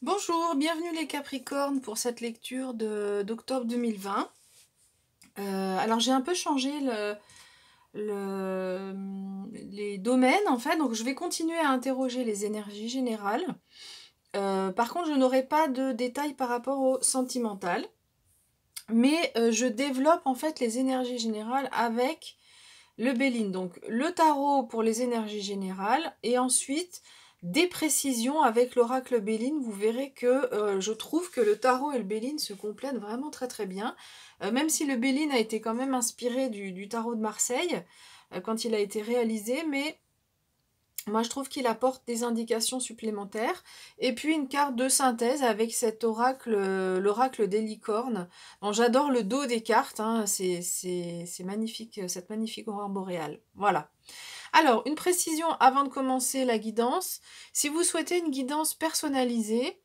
Bonjour, bienvenue les Capricornes pour cette lecture d'octobre 2020. Alors j'ai un peu changé les domaines en fait, donc je vais continuer à interroger les énergies générales. Par contre, je n'aurai pas de détails par rapport au sentimental, mais je développe en fait les énergies générales avec le Béline. Donc le tarot pour les énergies générales et ensuite des précisions avec l'oracle Béline. Vous verrez que je trouve que le tarot et le Béline se complètent vraiment très très bien. Même si le Béline a été quand même inspiré du tarot de Marseille quand il a été réalisé, mais moi je trouve qu'il apporte des indications supplémentaires. Et puis une carte de synthèse avec cet oracle, l'oracle des licornes. Bon, j'adore le dos des cartes, hein, c'est magnifique, cette magnifique aurore boréale. Voilà. Alors, une précision avant de commencer la guidance. Si vous souhaitez une guidance personnalisée,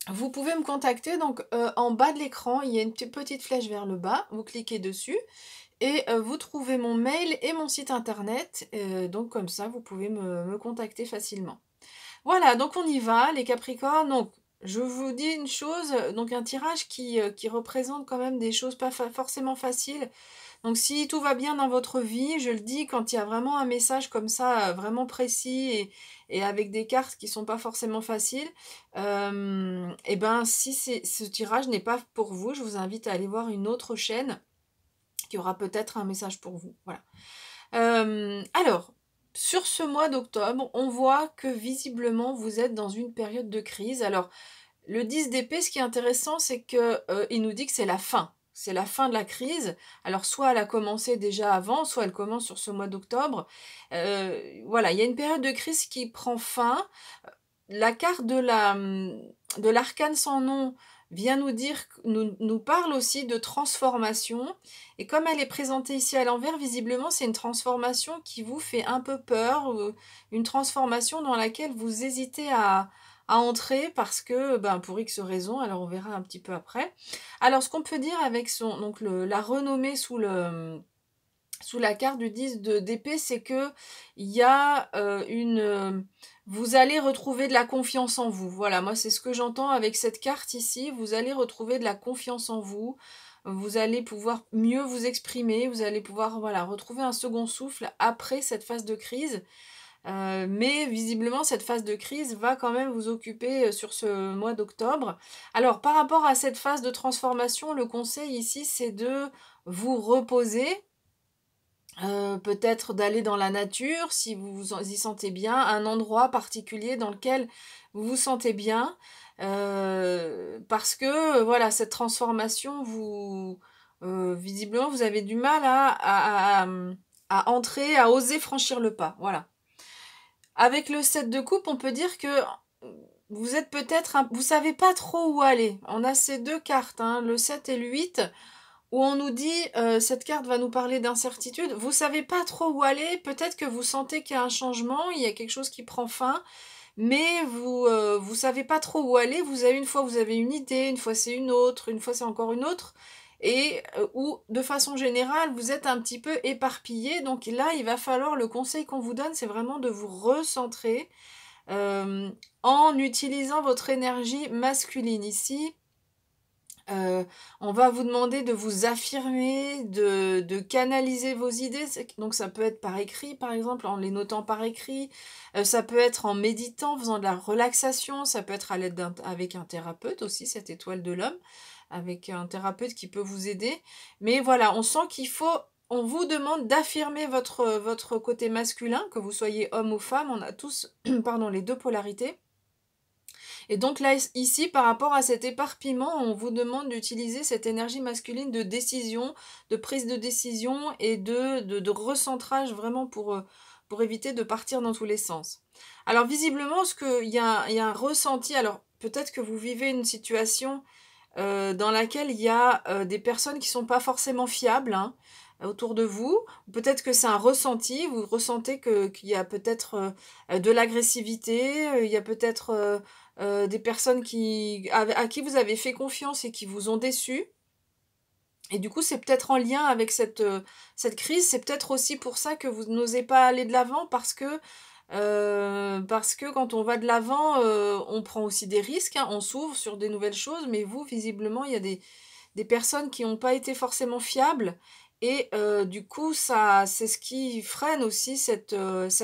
vous pouvez me contacter. Donc, en bas de l'écran, il y a une petite flèche vers le bas. Vous cliquez dessus et vous trouvez mon mail et mon site internet. Donc, comme ça, vous pouvez me contacter facilement. Voilà, donc on y va, les Capricornes. Donc, je vous dis une chose, donc un tirage qui représente quand même des choses pas forcément faciles. Donc si tout va bien dans votre vie, je le dis, quand il y a vraiment un message comme ça, vraiment précis et avec des cartes qui sont pas forcément faciles, et ben si ce tirage n'est pas pour vous, je vous invite à aller voir une autre chaîne qui aura peut-être un message pour vous. Voilà. Alors, sur ce mois d'octobre, on voit que visiblement vous êtes dans une période de crise. Alors, le 10 d'épée, ce qui est intéressant, c'est que il nous dit que c'est la fin. C'est la fin de la crise. Alors, soit elle a commencé déjà avant, soit elle commence sur ce mois d'octobre. Voilà, il y a une période de crise qui prend fin. La carte de l'arcane sans nom vient nous dire, nous parle aussi de transformation. Et comme elle est présentée ici à l'envers, visiblement, c'est une transformation qui vous fait un peu peur, une transformation dans laquelle vous hésitez à entrer parce que, ben, pour X raisons, alors on verra un petit peu après. Alors, ce qu'on peut dire avec donc la renommée sous la carte du 10 d'épée, c'est que il y a vous allez retrouver de la confiance en vous. Voilà, moi c'est ce que j'entends avec cette carte ici. Vous allez retrouver de la confiance en vous. Vous allez pouvoir mieux vous exprimer. Vous allez pouvoir voilà retrouver un second souffle après cette phase de crise. Mais visiblement, cette phase de crise va quand même vous occuper sur ce mois d'octobre. Alors, par rapport à cette phase de transformation, le conseil ici, c'est de vous reposer, peut-être d'aller dans la nature si vous vous y sentez bien, un endroit particulier dans lequel vous vous sentez bien, parce que voilà, cette transformation, visiblement, vous avez du mal à entrer, à oser franchir le pas. Voilà. Avec le 7 de coupe, on peut dire que vous êtes peut-être, vous savez pas trop où aller. On a ces deux cartes, hein, le 7 et le 8 où on nous dit, cette carte va nous parler d'incertitude, vous savez pas trop où aller, peut-être que vous sentez qu'il y a un changement, il y a quelque chose qui prend fin, mais vous savez pas trop où aller, une fois vous avez une idée, une fois c'est une autre, une fois c'est encore une autre, et ou de façon générale vous êtes un petit peu éparpillé, donc là il va falloir, le conseil qu'on vous donne c'est vraiment de vous recentrer, en utilisant votre énergie masculine ici. On va vous demander de vous affirmer, de canaliser vos idées. Donc ça peut être par écrit, par exemple, en les notant par écrit. Ça peut être en méditant, en faisant de la relaxation. Ça peut être à l'aide avec un thérapeute aussi, cette étoile de l'homme, avec un thérapeute qui peut vous aider. Mais voilà, on sent on vous demande d'affirmer votre côté masculin, que vous soyez homme ou femme. On a tous, pardon, les deux polarités. Et donc là, ici, par rapport à cet éparpillement, on vous demande d'utiliser cette énergie masculine de décision, de prise de décision et de recentrage vraiment pour éviter de partir dans tous les sens. Alors visiblement, il y a un ressenti, alors peut-être que vous vivez une situation dans laquelle il y a des personnes qui sont pas forcément fiables, hein, autour de vous. Peut-être que c'est un ressenti, vous ressentez qu'il y a peut-être de l'agressivité, il y a peut-être des personnes à qui vous avez fait confiance et qui vous ont déçu. Et du coup, c'est peut-être en lien avec cette crise, c'est peut-être aussi pour ça que vous n'osez pas aller de l'avant, parce que parce que quand on va de l'avant, on prend aussi des risques, hein, on s'ouvre sur des nouvelles choses, mais vous, visiblement, il y a des personnes qui n'ont pas été forcément fiables et du coup, ça c'est ce qui freine aussi cette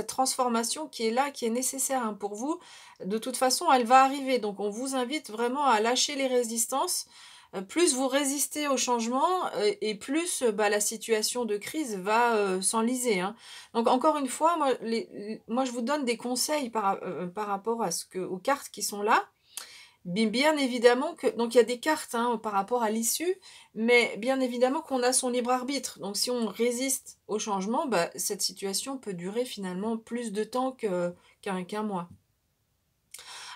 transformation qui est là, qui est nécessaire, hein, pour vous. De toute façon, elle va arriver, donc on vous invite vraiment à lâcher les résistances. Plus vous résistez au changement, et plus, bah, la situation de crise va, s'enliser, hein. Donc encore une fois, moi je vous donne des conseils par rapport à aux cartes qui sont là. Bien évidemment que donc il y a des cartes, hein, par rapport à l'issue, mais bien évidemment qu'on a son libre arbitre. Donc si on résiste au changement, bah, cette situation peut durer finalement plus de temps qu'un mois.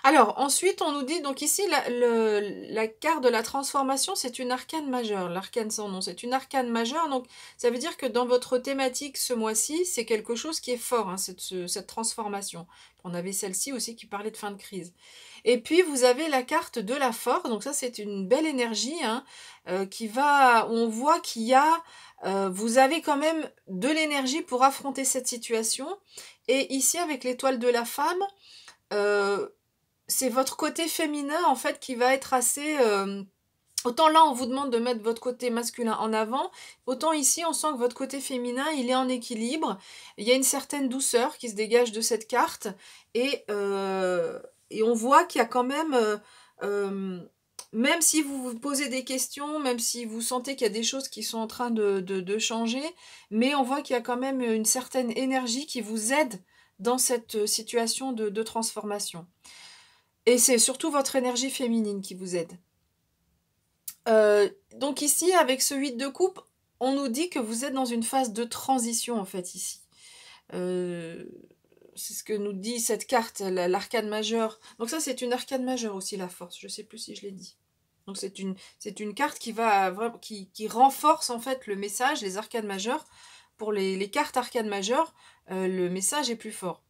Alors ensuite, on nous dit donc ici la carte de la transformation, c'est une arcane majeure. L'arcane sans nom, c'est une arcane majeure. Donc ça veut dire que dans votre thématique ce mois-ci, c'est quelque chose qui est fort, hein, cette transformation. On avait celle-ci aussi qui parlait de fin de crise. Et puis vous avez la carte de la force. Donc ça, c'est une belle énergie, hein, on voit qu'il y a, vous avez quand même de l'énergie pour affronter cette situation. Et ici, avec l'étoile de la femme, euh, c'est votre côté féminin en fait qui va être assez... autant là on vous demande de mettre votre côté masculin en avant, autant ici on sent que votre côté féminin il est en équilibre. Il y a une certaine douceur qui se dégage de cette carte et on voit qu'il y a quand même... même si vous vous posez des questions, même si vous sentez qu'il y a des choses qui sont en train de changer, mais on voit qu'il y a quand même une certaine énergie qui vous aide dans cette situation de transformation. Et c'est surtout votre énergie féminine qui vous aide. Donc ici, avec ce 8 de coupe, on nous dit que vous êtes dans une phase de transition, en fait, ici. Euh, c'est ce que nous dit cette carte, l'arcane majeure. Donc ça, c'est une arcane majeure aussi, la force. Je ne sais plus si je l'ai dit. Donc c'est une carte qui renforce, en fait, le message, les arcanes majeures. Pour les cartes arcanes majeures, le message est plus fort.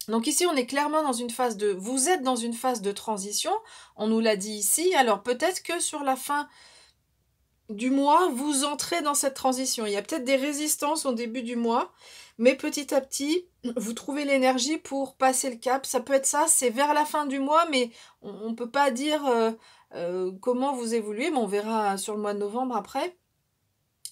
Donc ici, on est clairement dans une phase de... Vous êtes dans une phase de transition, on nous l'a dit ici. Alors peut-être que sur la fin du mois, vous entrez dans cette transition. Il y a peut-être des résistances au début du mois, mais petit à petit, vous trouvez l'énergie pour passer le cap. Ça peut être ça, c'est vers la fin du mois, mais on ne peut pas dire comment vous évoluez, mais on verra sur le mois de novembre après.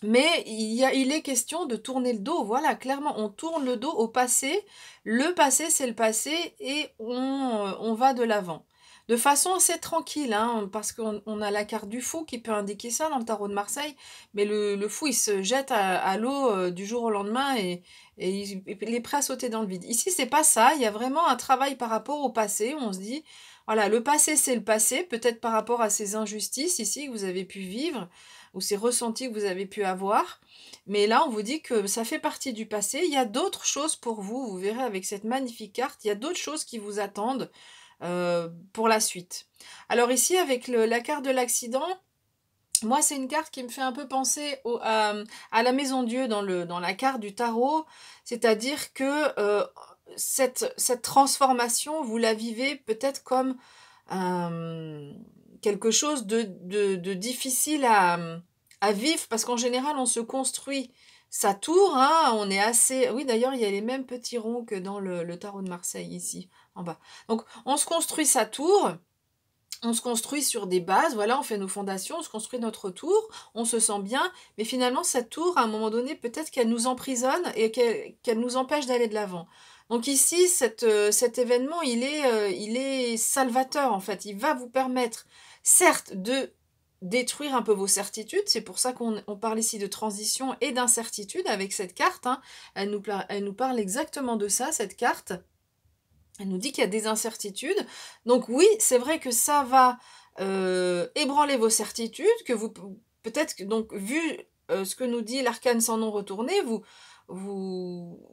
Mais il est question de tourner le dos, voilà, clairement, on tourne le dos au passé. Le passé, c'est le passé et on va de l'avant. De façon assez tranquille, hein, parce qu'on a la carte du fou qui peut indiquer ça dans le tarot de Marseille, mais le fou, il se jette à l'eau du jour au lendemain et il est prêt à sauter dans le vide. Ici, c'est pas ça, il y a vraiment un travail par rapport au passé, où on se dit, voilà, le passé, c'est le passé, peut-être par rapport à ces injustices ici que vous avez pu vivre, ou ces ressentis que vous avez pu avoir. Mais là, on vous dit que ça fait partie du passé. Il y a d'autres choses pour vous. Vous verrez avec cette magnifique carte, il y a d'autres choses qui vous attendent pour la suite. Alors ici, avec la carte de l'accident, moi, c'est une carte qui me fait un peu penser à la Maison Dieu dans la carte du tarot. C'est-à-dire que cette transformation, vous la vivez peut-être comme quelque chose de difficile à vivre, parce qu'en général, on se construit sa tour, hein, on est assez... Oui, d'ailleurs, il y a les mêmes petits ronds que dans le tarot de Marseille, ici, en bas. Donc, on se construit sa tour, on se construit sur des bases, voilà, on fait nos fondations, on se construit notre tour, on se sent bien, mais finalement, cette tour, à un moment donné, peut-être qu'elle nous emprisonne et qu'elle nous empêche d'aller de l'avant. Donc ici, cet événement, il est salvateur, en fait. Il va vous permettre, certes, de détruire un peu vos certitudes. C'est pour ça qu'on parle ici de transition et d'incertitude avec cette carte, hein. Elle nous parle exactement de ça, cette carte. Elle nous dit qu'il y a des incertitudes. Donc oui, c'est vrai que ça va ébranler vos certitudes, que vous peut-être que donc vu ce que nous dit l'arcane sans nom retourné, vous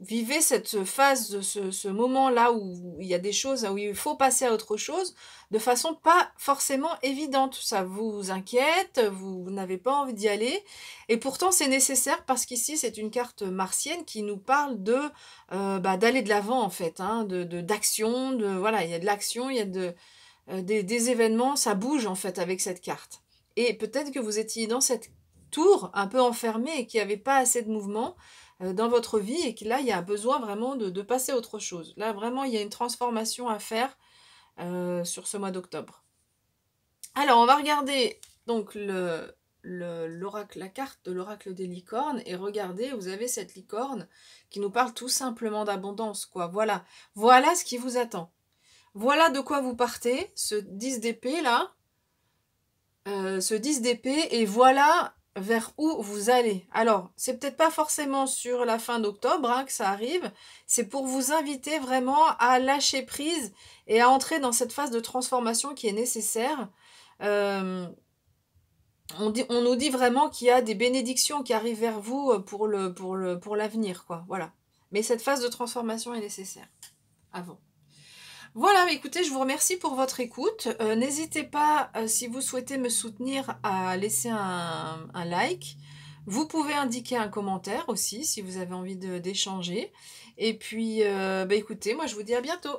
vivez cette phase, ce moment-là où il y a des choses, où il faut passer à autre chose, de façon pas forcément évidente. Ça vous inquiète, vous n'avez pas envie d'y aller, et pourtant c'est nécessaire parce qu'ici c'est une carte martienne qui nous parle d'aller de l'avant en fait, hein, d'action, voilà, il y a de l'action, il y a des événements, ça bouge en fait avec cette carte. Et peut-être que vous étiez dans cette tour un peu enfermée et qu'il n'y avait pas assez de mouvement. dans votre vie et que là, il y a besoin vraiment de passer à autre chose. Là, vraiment, il y a une transformation à faire sur ce mois d'octobre. Alors, on va regarder donc l'oracle, la carte de l'oracle des licornes, et regardez, vous avez cette licorne qui nous parle tout simplement d'abondance, quoi. Voilà, voilà ce qui vous attend. Voilà de quoi vous partez, ce 10 d'épée là, ce 10 d'épée, et voilà vers où vous allez. Alors, c'est peut-être pas forcément sur la fin d'octobre hein, que ça arrive, c'est pour vous inviter vraiment à lâcher prise et à entrer dans cette phase de transformation qui est nécessaire. On nous dit vraiment qu'il y a des bénédictions qui arrivent vers vous pour l'avenir, quoi. Voilà. Mais cette phase de transformation est nécessaire. Avant. Voilà, écoutez, je vous remercie pour votre écoute. N'hésitez pas, si vous souhaitez me soutenir, à laisser un like. Vous pouvez indiquer un commentaire aussi, si vous avez envie d'échanger. Et puis, écoutez, moi je vous dis à bientôt.